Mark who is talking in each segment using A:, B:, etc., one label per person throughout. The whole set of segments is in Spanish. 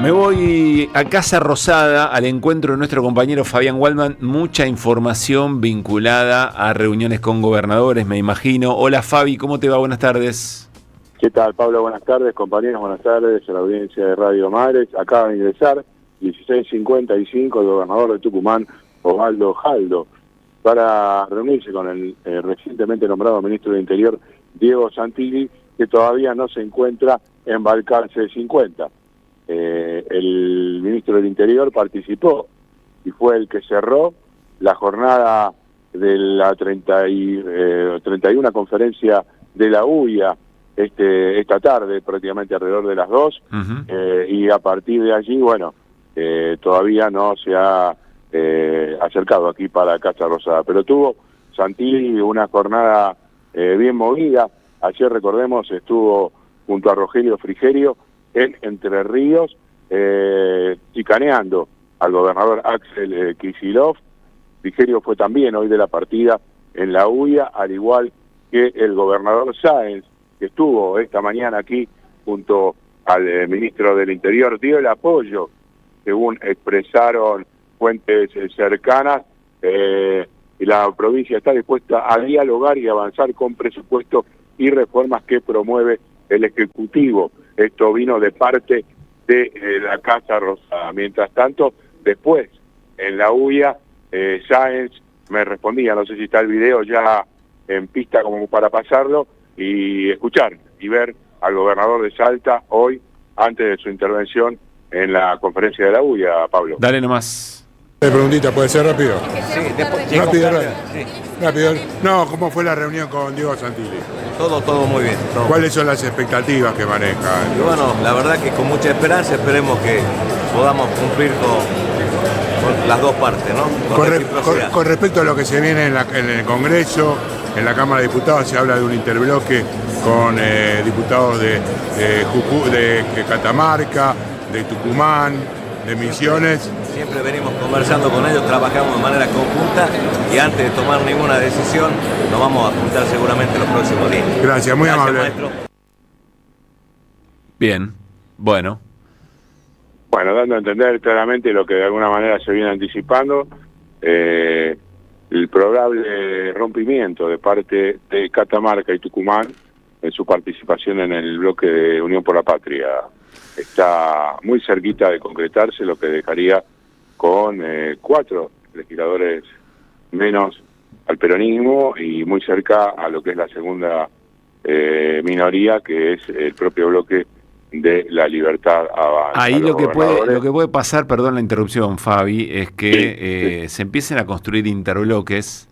A: Me voy a Casa Rosada al encuentro de nuestro compañero Fabián Waldman. Mucha información vinculada a reuniones con gobernadores, me imagino. Hola Fabi, ¿cómo te va? Buenas tardes.
B: ¿Qué tal, Pablo? Buenas tardes, compañeros, buenas tardes a la audiencia de Radio Mares. Acaba de ingresar 16:55 el gobernador de Tucumán, Osvaldo Jaldo, para reunirse con el recientemente nombrado ministro del Interior, Diego Santilli, que todavía no se encuentra en Balcarce 50. El ministro del Interior participó y fue el que cerró la jornada de la 31 conferencia de la UIA esta tarde, prácticamente alrededor de las 2, y a partir de allí, bueno, todavía no se ha acercado aquí para Casa Rosada, pero tuvo Santilli una jornada bien movida. Ayer, recordemos, estuvo junto a Rogelio Frigerio en Entre Ríos, chicaneando al gobernador Axel Kicillof. Frigerio fue también hoy de la partida en la UIA, al igual que el gobernador Sáenz, que estuvo esta mañana aquí junto al ministro del Interior, dio el apoyo, según expresaron fuentes cercanas, y la provincia está dispuesta a dialogar y avanzar con presupuestos y reformas que promueve el Ejecutivo. Esto vino de parte de la Casa Rosada. Mientras tanto, después, en la UIA, Sáenz me respondía, no sé si está el video ya en pista como para pasarlo, y escuchar y ver al gobernador de Salta hoy, antes de su intervención en la conferencia de la UIA, Pablo.
A: Dale nomás.
C: Preguntita, ¿puede ser rápido?
D: Sí, después,
C: rápido.
D: Sí.
C: Rápido. No, ¿cómo fue la reunión con Diego Santilli?
D: Todo muy bien. Todo.
C: ¿Cuáles son las expectativas que manejan?
D: Y bueno, la verdad que con mucha esperanza esperemos que podamos cumplir con las dos partes, ¿no?
C: Con respecto a lo que se viene en el Congreso, en la Cámara de Diputados se habla de un interbloque con diputados de Catamarca, de Tucumán, de Misiones.
D: Siempre venimos conversando con ellos, trabajamos de manera conjunta y antes de tomar ninguna decisión nos vamos a juntar seguramente los próximos días.
C: Gracias, muy amable.
D: Maestro.
A: Bien, bueno.
B: Bueno, dando a entender claramente lo que de alguna manera se viene anticipando, el probable rompimiento de parte de Catamarca y Tucumán en su participación en el bloque de Unión por la Patria. Está muy cerquita de concretarse, lo que dejaría con 4 legisladores menos al peronismo y muy cerca a lo que es la segunda minoría, que es el propio bloque de La Libertad Avanza.
A: Ahí lo que puede pasar, perdón la interrupción, Fabi, es que
B: sí.
A: se empiecen a construir interbloques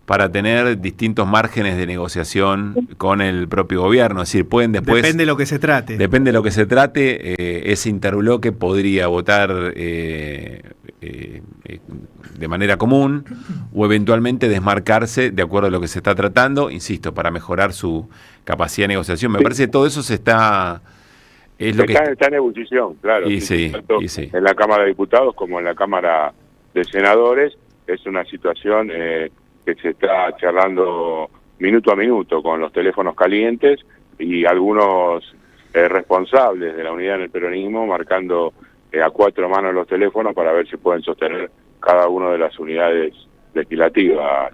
A: para tener distintos márgenes de negociación con el propio gobierno. Es decir, pueden después...
E: Depende de lo que se trate.
A: Depende de lo que se trate, ese interbloque podría votar de manera común o eventualmente desmarcarse de acuerdo a lo que se está tratando, insisto, para mejorar su capacidad de negociación. Me parece que todo eso está en
B: ebullición, claro.
A: Tanto
B: en la Cámara de Diputados como en la Cámara de Senadores. Es una situación que se está charlando minuto a minuto con los teléfonos calientes y algunos responsables de la unidad en el peronismo marcando a 4 manos los teléfonos para ver si pueden sostener cada una de las unidades legislativas.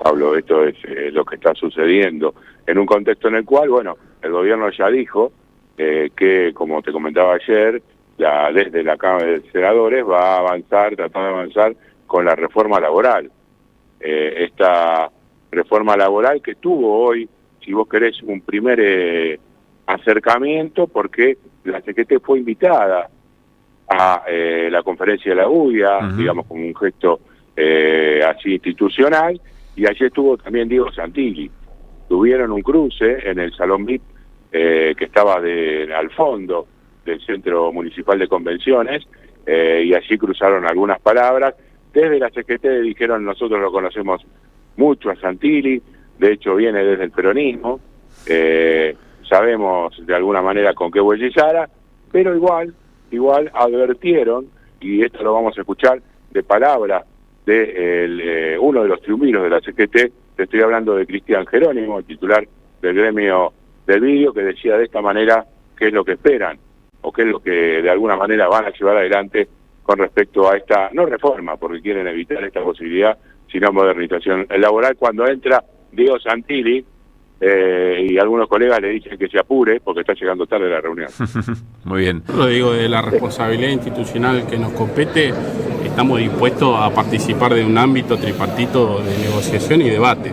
B: Pablo, esto es lo que está sucediendo en un contexto en el cual, bueno, el gobierno ya dijo que, como te comentaba ayer, desde la Cámara de Senadores va a tratar de avanzar con la reforma laboral. Esta reforma laboral que tuvo hoy, si vos querés, un primer acercamiento, porque la CGT fue invitada a la conferencia de la UIA, digamos, como un gesto así institucional, y allí estuvo también Diego Santilli. Tuvieron un cruce en el Salón VIP que estaba al fondo del Centro Municipal de Convenciones, y allí cruzaron algunas palabras. Desde la CGT dijeron, nosotros lo conocemos mucho a Santilli, de hecho viene desde el peronismo, sabemos de alguna manera con qué huellizara, pero igual advirtieron, y esto lo vamos a escuchar de palabra de uno de los triunviros de la CGT, te estoy hablando de Cristian Jerónimo, el titular del gremio del vídeo, que decía de esta manera qué es lo que esperan o qué es lo que de alguna manera van a llevar adelante con respecto a esta, no reforma, porque quieren evitar esta posibilidad, sino modernización laboral. Cuando entra Diego Santilli, y algunos colegas le dicen que se apure porque está llegando tarde la reunión.
A: Muy bien.
E: Lo digo, de la responsabilidad institucional que nos compete, estamos dispuestos a participar de un ámbito tripartito de negociación y debate.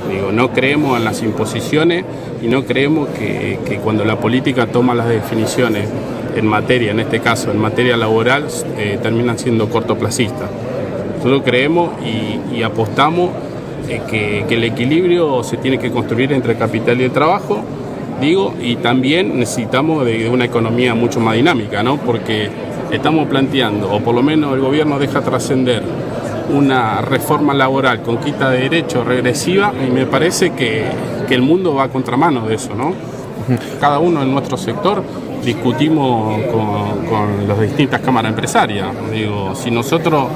E: Digo, no creemos en las imposiciones y no creemos que cuando la política toma las definiciones en materia, en este caso en materia laboral, terminan siendo cortoplacistas. Nosotros creemos y apostamos que el equilibrio se tiene que construir entre el capital y el trabajo, y también necesitamos de una economía mucho más dinámica, ¿no? Porque estamos planteando, o por lo menos el gobierno deja trascender una reforma laboral con quita de derechos regresiva, y me parece que el mundo va a contramano de eso, ¿no? Cada uno en nuestro sector discutimos con las distintas cámaras empresarias. Digo, si nosotros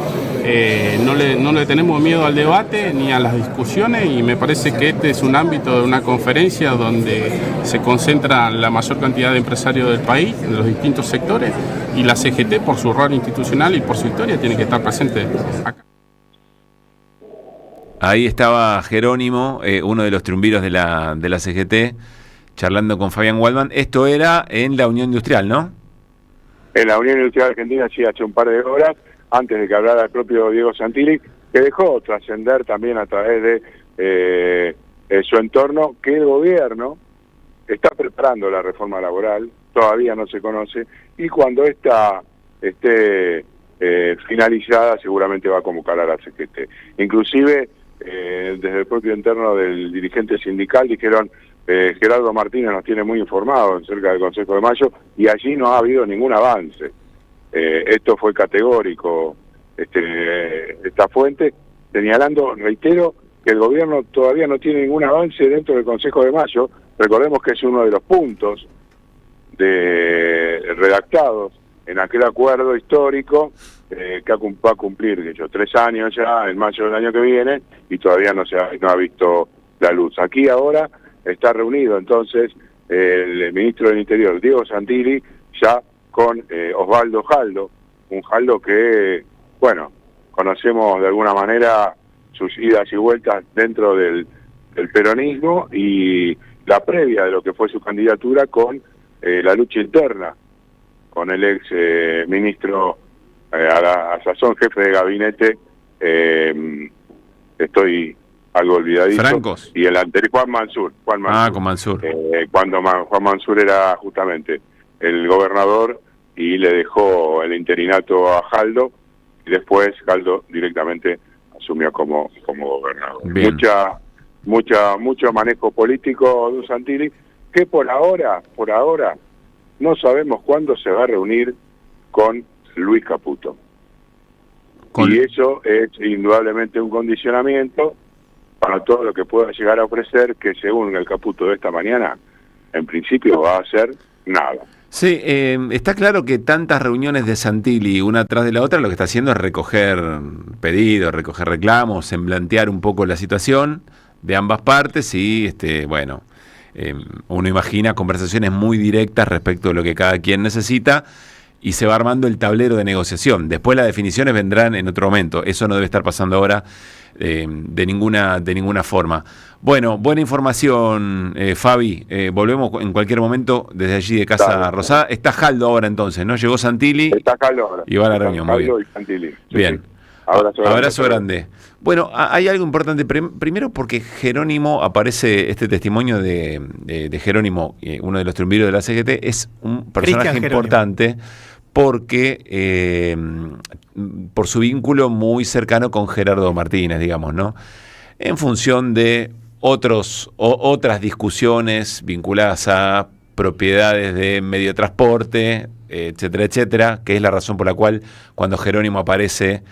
E: no le tenemos miedo al debate ni a las discusiones, y me parece que este es un ámbito de una conferencia donde se concentra la mayor cantidad de empresarios del país, en los distintos sectores, y la CGT, por su rol institucional y por su historia, tiene que estar presente acá.
A: Ahí estaba Jerónimo, uno de los triunviros de la CGT, charlando con Fabián Waldman. Esto era en la Unión Industrial, ¿no?
B: En la Unión Industrial Argentina, sí, hace un par de horas, antes de que hablara el propio Diego Santilli, que dejó trascender también a través de su entorno que el gobierno está preparando la reforma laboral, todavía no se conoce, y cuando esta esté finalizada seguramente va a convocar a la CGT. Inclusive, desde el propio interno del dirigente sindical dijeron, Gerardo Martínez nos tiene muy informados acerca del Consejo de Mayo, y allí no ha habido ningún avance. Esto fue categórico, esta fuente, señalando, reitero, que el gobierno todavía no tiene ningún avance dentro del Consejo de Mayo. Recordemos que es uno de los puntos redactados en aquel acuerdo histórico que va a cumplir 3 años ya, en mayo del año que viene, y todavía no ha visto la luz. Aquí ahora está reunido entonces el ministro del Interior, Diego Santilli, ya con Osvaldo Jaldo, un Jaldo que, bueno, conocemos de alguna manera sus idas y vueltas dentro del peronismo, y la previa de lo que fue su candidatura con la lucha interna con el ex ministro, a sazón jefe de gabinete, estoy algo olvidadizo.
A: Francos.
B: Y el anterior, Juan Mansur.
A: Con Mansur.
B: Cuando Juan Mansur era justamente el gobernador y le dejó el interinato a Jaldo, y después Jaldo directamente asumió como gobernador.
A: Bien.
B: Mucho manejo político de Santilli, que por ahora no sabemos cuándo se va a reunir con Luis Caputo. Y eso es indudablemente un condicionamiento para todo lo que pueda llegar a ofrecer, que según el Caputo de esta mañana, en principio va a ser nada.
A: Sí, está claro que tantas reuniones de Santilli, una tras de la otra, lo que está haciendo es recoger pedidos, recoger reclamos, semblantear un poco la situación de ambas partes, y uno imagina conversaciones muy directas respecto de lo que cada quien necesita, y se va armando el tablero de negociación. Después las definiciones vendrán en otro momento. Eso no debe estar pasando ahora de ninguna forma. Bueno, buena información, Fabi. Volvemos en cualquier momento desde allí de Casa Rosada. Está Jaldo ahora entonces, ¿no? Llegó Santilli.
B: Está Jaldo ahora.
A: Y va a la reunión. Muy bien.
B: Y Santilli. Sí,
A: bien.
B: Sí.
A: Abrazo grande. Bueno, hay algo importante. Primero porque Jerónimo, aparece este testimonio de Jerónimo, uno de los triunviros de la CGT, es un personaje importante porque por su vínculo muy cercano con Gerardo Martínez, digamos, ¿no? En función de otras discusiones vinculadas a propiedades de medio de transporte, etcétera, etcétera, que es la razón por la cual cuando Jerónimo aparece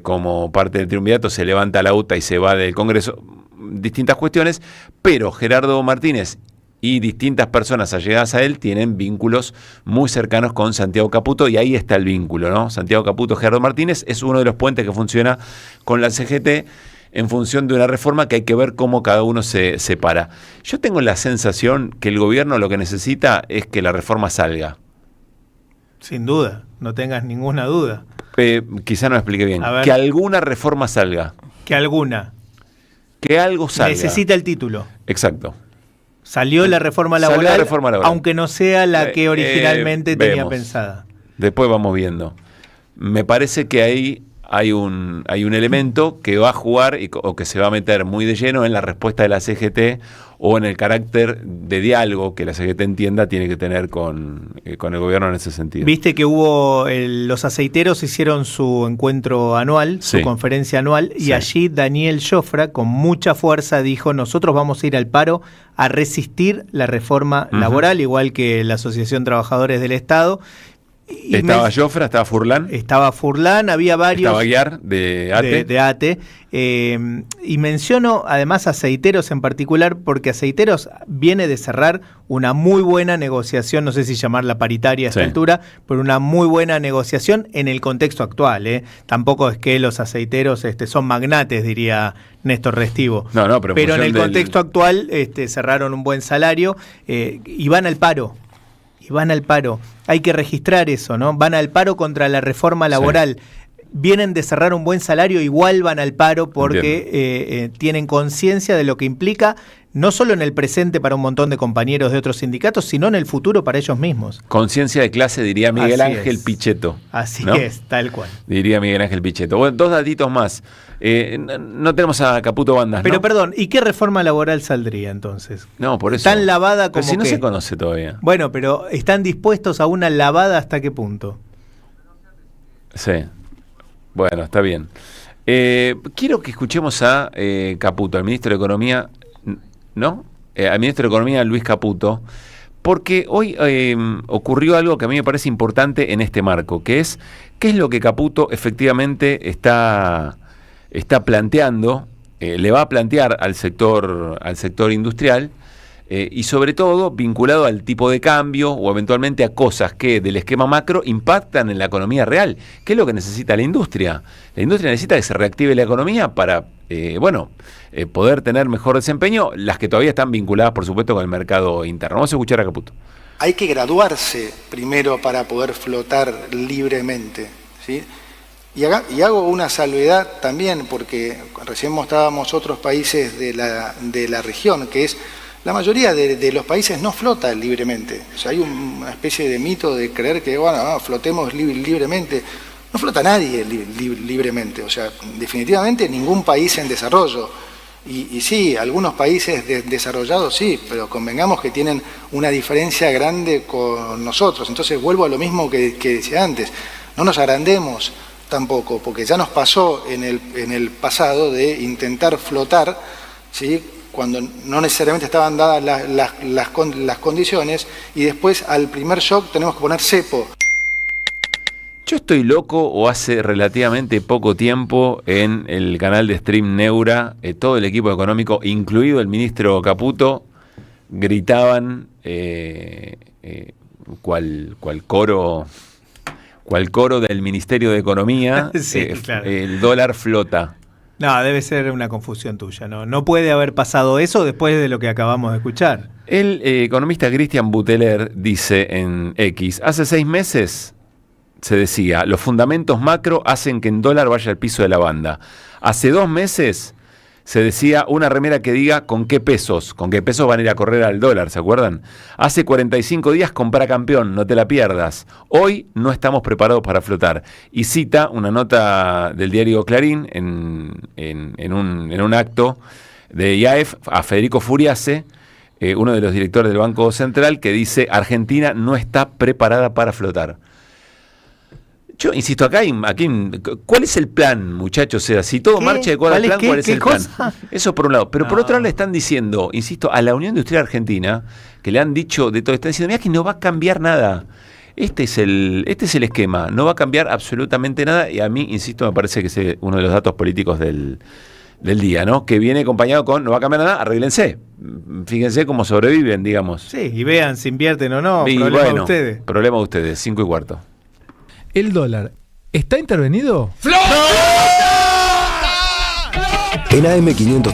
A: como parte del triunvirato se levanta la UTA y se va del Congreso, distintas cuestiones, pero Gerardo Martínez y distintas personas allegadas a él tienen vínculos muy cercanos con Santiago Caputo, y ahí está el vínculo, ¿no? Santiago Caputo, Gerardo Martínez, es uno de los puentes que funciona con la CGT en función de una reforma que hay que ver cómo cada uno se separa. Yo tengo la sensación que el gobierno lo que necesita es que la reforma salga.
F: Sin duda, no tengas ninguna duda.
A: Quizá no me expliqué bien. Que alguna reforma salga.
F: Que alguna.
A: Que algo salga.
F: Necesita el título.
A: Exacto.
F: Salió la reforma laboral, aunque no sea la que originalmente tenía pensada.
A: Después vamos viendo. Me parece que ahí hay un elemento que va a jugar o que se va a meter muy de lleno en la respuesta de la CGT o en el carácter de diálogo que la CGT entienda tiene que tener con el gobierno en ese sentido.
F: Viste que los aceiteros hicieron su encuentro anual, su conferencia anual, y allí Daniel Jofra con mucha fuerza dijo: nosotros vamos a ir al paro a resistir la reforma laboral, igual que la Asociación Trabajadores del Estado.
A: ¿Estaba Jofra? ¿Estaba Furlan?
F: Estaba Furlan, había varios.
A: ¿Estaba Guiar de ATE?
F: De ATE. Y menciono además Aceiteros en particular, porque Aceiteros viene de cerrar una muy buena negociación, no sé si llamarla paritaria a esta altura, pero una muy buena negociación en el contexto actual. Tampoco es que los aceiteros son magnates, diría Néstor Restivo.
A: No,
F: pero en el contexto actual cerraron un buen salario y van al paro. Hay que registrar eso, ¿no? Van al paro contra la reforma laboral. Vienen de cerrar un buen salario, igual van al paro porque tienen conciencia de lo que implica, no solo en el presente para un montón de compañeros de otros sindicatos, sino en el futuro para ellos mismos.
A: Conciencia de clase, diría Miguel Ángel Pichetto.
F: Así
A: ¿no?
F: es, tal cual.
A: Diría Miguel Ángel Pichetto. Bueno, 2 datitos más. No tenemos a Caputo Bandas,
F: pero
A: ¿no?
F: perdón, ¿y qué reforma laboral saldría entonces?
A: No, por eso.
F: Tan lavada como
A: pero si no se conoce todavía.
F: Bueno, pero ¿están dispuestos a una lavada hasta qué punto?
A: Sí. Bueno, está bien. Quiero que escuchemos a Caputo, al ministro de Economía, ¿no? Al ministro de Economía, Luis Caputo, porque hoy ocurrió algo que a mí me parece importante en este marco, que es qué es lo que Caputo efectivamente está planteando, le va a plantear al sector industrial, y sobre todo vinculado al tipo de cambio o eventualmente a cosas que del esquema macro impactan en la economía real. ¿Qué es lo que necesita la industria? La industria necesita que se reactive la economía para poder tener mejor desempeño, las que todavía están vinculadas, por supuesto, con el mercado interno. Vamos a escuchar a Caputo.
G: Hay que graduarse primero para poder flotar libremente, ¿sí? Y hago una salvedad también, porque recién mostrábamos otros países de la región, que es la mayoría de los países no flota libremente. O sea, hay una especie de mito de creer que, flotemos libremente. No flota nadie libremente. O sea, definitivamente ningún país en desarrollo. Y sí, algunos países desarrollados sí, pero convengamos que tienen una diferencia grande con nosotros. Entonces vuelvo a lo mismo que decía antes. No nos agrandemos tampoco, porque ya nos pasó en el pasado de intentar flotar, ¿sí?, cuando no necesariamente estaban dadas las condiciones, y después al primer shock tenemos que poner cepo.
A: Yo estoy loco, o hace relativamente poco tiempo en el canal de stream Neura, todo el equipo económico, incluido el ministro Caputo, gritaban cual coro del Ministerio de Economía,
F: sí, claro.
A: El dólar flota.
F: No, debe ser una confusión tuya, no puede haber pasado eso después de lo que acabamos de escuchar.
A: El economista Cristian Buteler dice en X, hace 6 meses se decía, los fundamentos macro hacen que en dólar vaya al piso de la banda. Hace 2 meses se decía una remera que diga con qué pesos van a ir a correr al dólar, ¿se acuerdan? Hace 45 días compra campeón, no te la pierdas. Hoy no estamos preparados para flotar. Y cita una nota del diario Clarín en un acto de IAEF a Federico Furiase, uno de los directores del Banco Central, que dice Argentina no está preparada para flotar. Yo insisto, aquí, ¿cuál es el plan, muchachos? O sea, si todo marcha de acuerdo al plan, ¿cuál es el plan? Eso por un lado. Pero por otro lado le están diciendo, insisto, a la Unión Industrial Argentina, que le han dicho de todo, están diciendo, mira que no va a cambiar nada. Este es el esquema, no va a cambiar absolutamente nada, y a mí, insisto, me parece que es uno de los datos políticos del día, ¿no? Que viene acompañado con, no va a cambiar nada, arréglense. Fíjense cómo sobreviven, digamos.
F: Sí, y vean si invierten o no, problema de ustedes.
A: Problema de ustedes, 5:15.
H: ¿El dólar está intervenido?
I: ¡Flota! En AM500